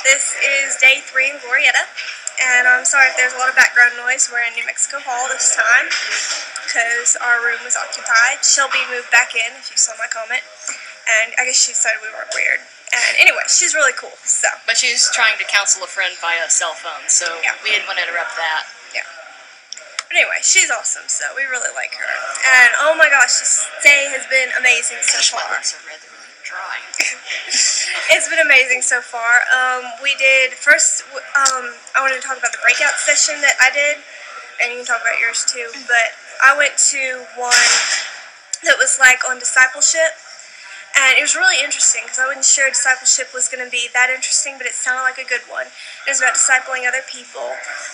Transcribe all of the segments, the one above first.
This is day 3 in Glorieta, and I'm sorry if there's a lot of background noise. We're in New Mexico Hall this time because our room was occupied. Shelby moved back in, if you saw my comment, and I guess she said we weren't weird. And anyway, she's really cool, so. But she's trying to counsel a friend via cell phone, so yeah. We didn't want to interrupt that. Yeah. But anyway, she's awesome, so we really like her. And oh my gosh, this day has been amazing so far. My lips are red, they're really dry. It's been amazing so far. We did, first, I wanted to talk about the breakout session that I did, and you can talk about yours too, but I went to one that was like on discipleship, and it was really interesting because I wasn't sure discipleship was going to be that interesting, but it sounded like a good one. It was about discipling other people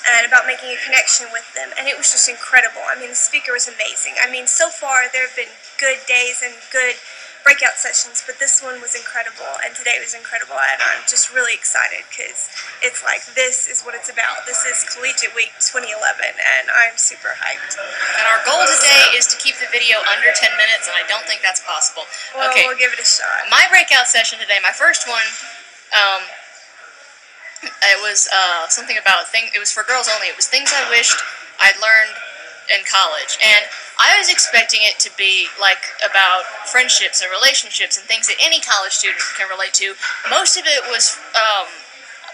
and about making a connection with them, and it was just incredible. I mean, the speaker was amazing. I mean, so far there have been good days and good breakout sessions, but this one was incredible, and today was incredible, and I'm just really excited because it's like, this is what it's about. This is Collegiate Week 2011, and I'm super hyped. And our goal today is to keep the video under 10 minutes, and I don't think that's possible. Well, okay. We'll give it a shot. My breakout session today, my first one, it was something about it was for girls only. It was things I wished I'd learned in college, and I was expecting it to be like about friendships and relationships and things that any college student can relate to. Most of it was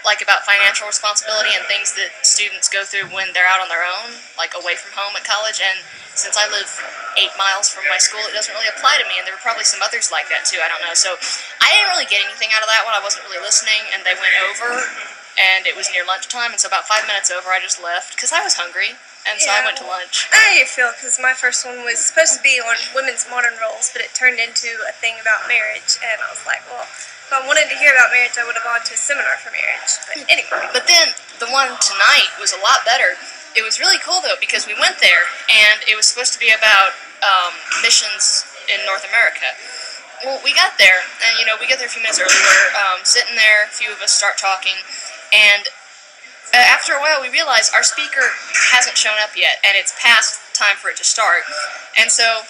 like about financial responsibility and things that students go through when they're out on their own, like away from home at college. And since I live 8 miles from my school, it doesn't really apply to me, and there were probably some others like that too, I don't know. So I didn't really get anything out of that one. I wasn't really listening, and they went over, and it was near lunchtime, and so about 5 minutes over I just left because I was hungry. And so I went to lunch. I know how you feel, because my first one was supposed to be on women's modern roles, but it turned into a thing about marriage, and I was like, well, if I wanted to hear about marriage, I would have gone to a seminar for marriage. But anyway. But then the one tonight was a lot better. It was really cool, though, because we went there, and it was supposed to be about missions in North America. Well, we got there, and, we got there a few minutes early. We're sitting there, a few of us start talking, and after a while, we realized our speaker hasn't shown up yet, and it's past time for it to start. And so,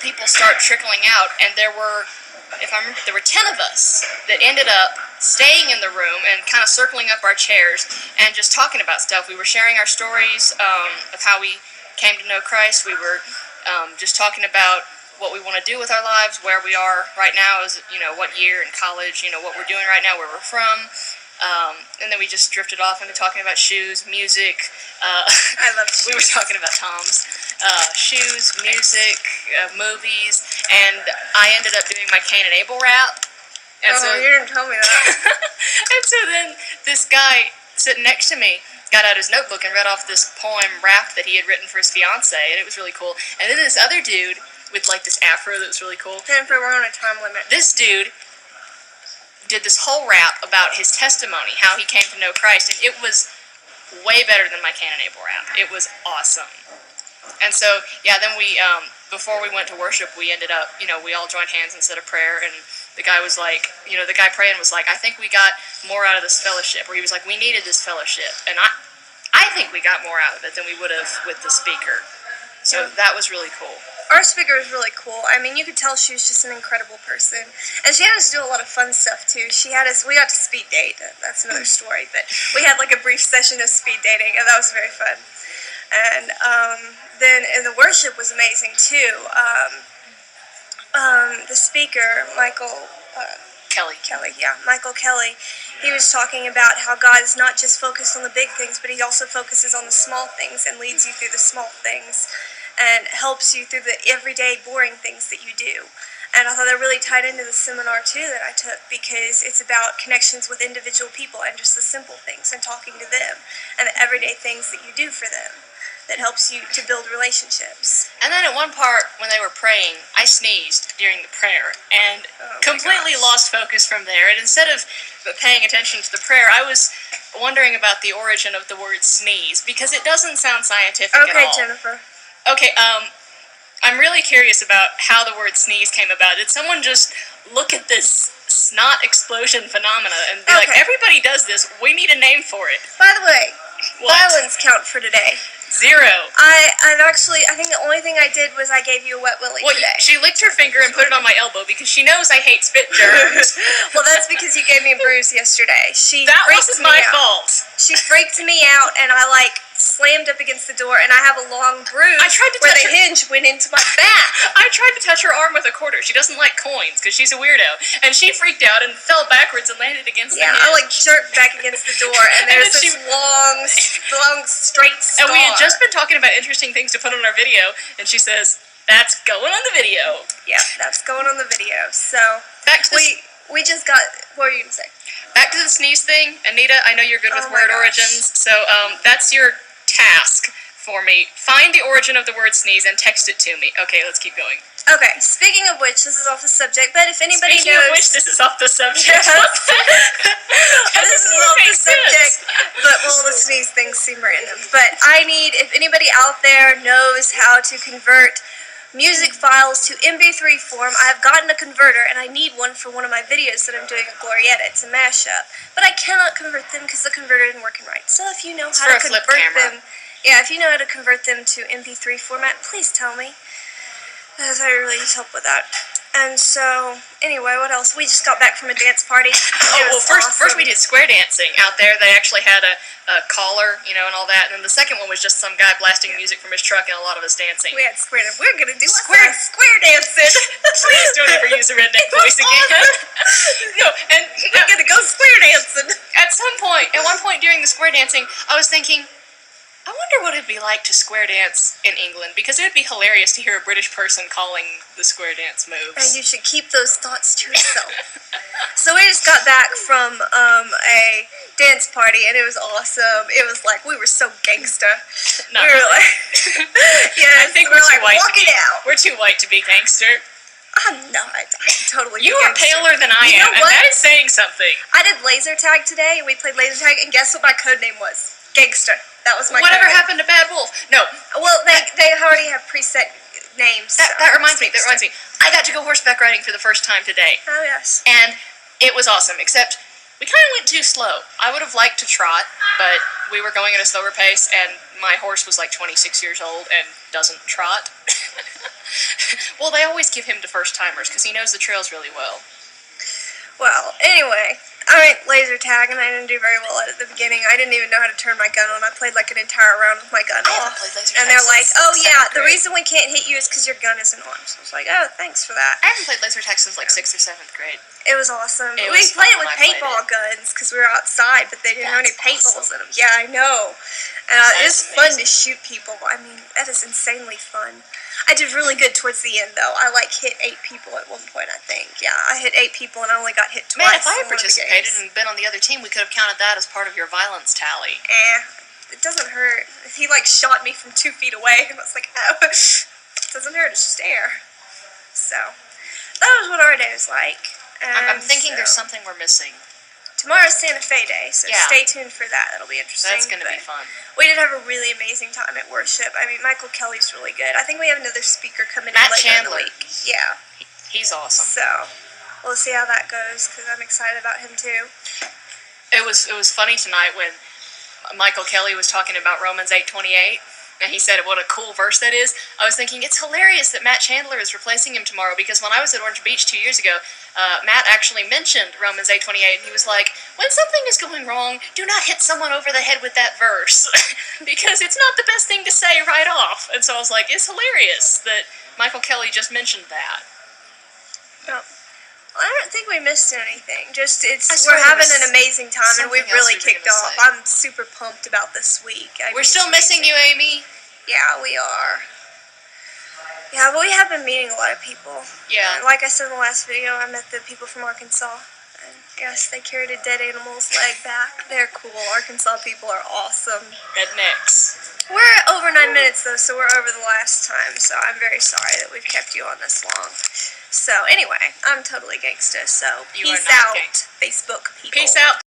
people start trickling out, and there were 10 of us that ended up staying in the room and kind of circling up our chairs and just talking about stuff. We were sharing our stories of how we came to know Christ. We were just talking about what we want to do with our lives, where we are right now, is what year in college, what we're doing right now, where we're from. And then we just drifted off into talking about shoes, music. I love shoes. We were talking about Tom's. Shoes, music, movies, and I ended up doing my Cain and Abel rap. And you didn't tell me that. And so then this guy sitting next to me got out his notebook and read off this poem rap that he had written for his fiancée, and it was really cool. And then this other dude with like this afro that was really cool. Jennifer, we're on a time limit. This dude did this whole rap about his testimony, how he came to know Christ, and it was way better than my Cain and Abel rap. It was awesome. And so, then we, before we went to worship, we ended up, we all joined hands and said a prayer, and the guy was like, the guy praying was like, I think we got more out of this fellowship, or he was like, we needed this fellowship, and I think we got more out of it than we would have with the speaker. So that was really cool. Our speaker was really cool. I mean, you could tell she was just an incredible person. And she had us do a lot of fun stuff, too. We got to speed date. That's another story. But we had like a brief session of speed dating, and that was very fun. And then the worship was amazing, too. The speaker, Michael Kelly, he was talking about how God is not just focused on the big things, but he also focuses on the small things and leads you through the small things and helps you through the everyday boring things that you do. And I thought that really tied into the seminar too that I took, because it's about connections with individual people and just the simple things and talking to them and the everyday things that you do for them that helps you to build relationships. And then at one part, when they were praying, I sneezed during the prayer and completely lost focus from there. And instead of paying attention to the prayer, I was wondering about the origin of the word sneeze, because it doesn't sound scientific at all. Okay, Jennifer. Okay, I'm really curious about how the word sneeze came about. Did someone just look at this snot explosion phenomena and be like, everybody does this, we need a name for it? By the way, what? violins count for today. Zero. I think the only thing I did was I gave you a wet willy Well, today. she licked her finger and put it on my elbow because she knows I hate spit germs. Well, that's because you gave me a bruise yesterday. That wasn't my fault. She freaked me out, and I slammed up against the door, and I have a long bruise I tried to where touch the her. hinge went into my back. I tried to touch her arm with a quarter. She doesn't like coins because she's a weirdo. And she freaked out and fell backwards and landed against the hinge. I jerked back against the door, and there's this long, straight scar. And we had just been talking about interesting things to put on our video, and she says, "That's going on the video." Yeah, that's going on the video. So back to we just got. What were you gonna say? Back to the sneeze thing, Anita. I know you're good with Oh my word gosh. origins, so that's your task for me. Find the origin of the word sneeze and text it to me. Okay, let's keep going. Okay, speaking of which, this is off the subject, but if anybody Speaking knows... of which, this is off the subject. This is off the makes subject, sense. but, the sneeze things seem random. But if anybody out there knows how to convert music files to MP3 form, I've gotten a converter, and I need one for one of my videos that I'm doing at Glorieta. It's a mashup. But I cannot convert them because the converter isn't working right. So if you know how to convert them... Yeah, if you know how to convert them to MP3 format, please tell me. Because I really need help with that. And so, anyway, what else? We just got back from a dance party. First we did square dancing out there. They actually had a collar, and all that. And then the second one was just some guy blasting music from his truck and a lot of us dancing. We had square dancing. We're going to do square dancing. Please don't ever use a redneck voice again. No, and we're going to go square dancing. At one point during the square dancing, I was thinking, I wonder what it'd be like to square dance in England, because it would be hilarious to hear a British person calling the square dance moves. And you should keep those thoughts to yourself. So we just got back from a dance party, and it was awesome. It was we were so gangsta. Not we were really. I think we're too white. Walk it out. We're too white to be gangster. I'm not. I'm totally. You are paler than I am, and that is saying something. I did laser tag today, and we played laser tag, and guess what my code name was? Gangster. That was my Whatever code name. happened to Bad Wolf? No. Well, they already have preset names. That reminds me. I got to go horseback riding for the first time today. Oh, yes. And it was awesome, except we kind of went too slow. I would have liked to trot, but we were going at a slower pace, and my horse was 26 years old and doesn't trot. Well, they always give him to first-timers because he knows the trails really well. Well, anyway, I went laser tag, and I didn't do very well at the beginning. I didn't even know how to turn my gun on. I played an entire round with my gun off. Laser and they're like, "Oh yeah, the reason we can't hit you is because your gun isn't on." So I was like, "Oh, thanks for that." I haven't played laser tag since 6th or 7th grade. It was awesome. We played it with paintball guns because we were outside, but they didn't have any paintballs in them. Yeah, I know. And it's fun to shoot people. I mean, that is insanely fun. I did really good towards the end, though. I hit 8 people at one point, I think. Yeah, I hit 8 people, and I only got hit twice. Man, if I had participated and been on the other team, we could have counted that as part of your violence tally. It doesn't hurt. He shot me from 2 feet away, and I was like, oh, it doesn't hurt. It's just air. So that was what our day was like. I'm thinking there's something we're missing. Tomorrow's Santa Fe Day, so stay tuned for that. That'll be interesting. That's going to be fun. We did have a really amazing time at worship. I mean, Michael Kelly's really good. I think we have another speaker coming in later in the week. Yeah. He's awesome. So, we'll see how that goes, because I'm excited about him, too. It was funny tonight when Michael Kelly was talking about Romans 8:28. And he said what a cool verse that is. I was thinking, it's hilarious that Matt Chandler is replacing him tomorrow, because when I was at Orange Beach 2 years ago, Matt actually mentioned Romans 8:28, and he was like, when something is going wrong, do not hit someone over the head with that verse, because it's not the best thing to say right off. And so I was like, it's hilarious that Michael Kelly just mentioned that. Oh. Well, I don't think we missed anything. We're having an amazing time, and we've really kicked off. I'm super pumped about this week. We're still missing you, Amy. Yeah, we are. Yeah, but we have been meeting a lot of people. Yeah. Like I said in the last video, I met the people from Arkansas. And yes, they carried a dead animal's leg back. They're cool. Arkansas people are awesome. Rednecks. We're over 9 minutes, though, so we're over the last time. So I'm very sorry that we've kept you on this long. So anyway, I'm totally gangsta. So peace out, Facebook people. Peace out.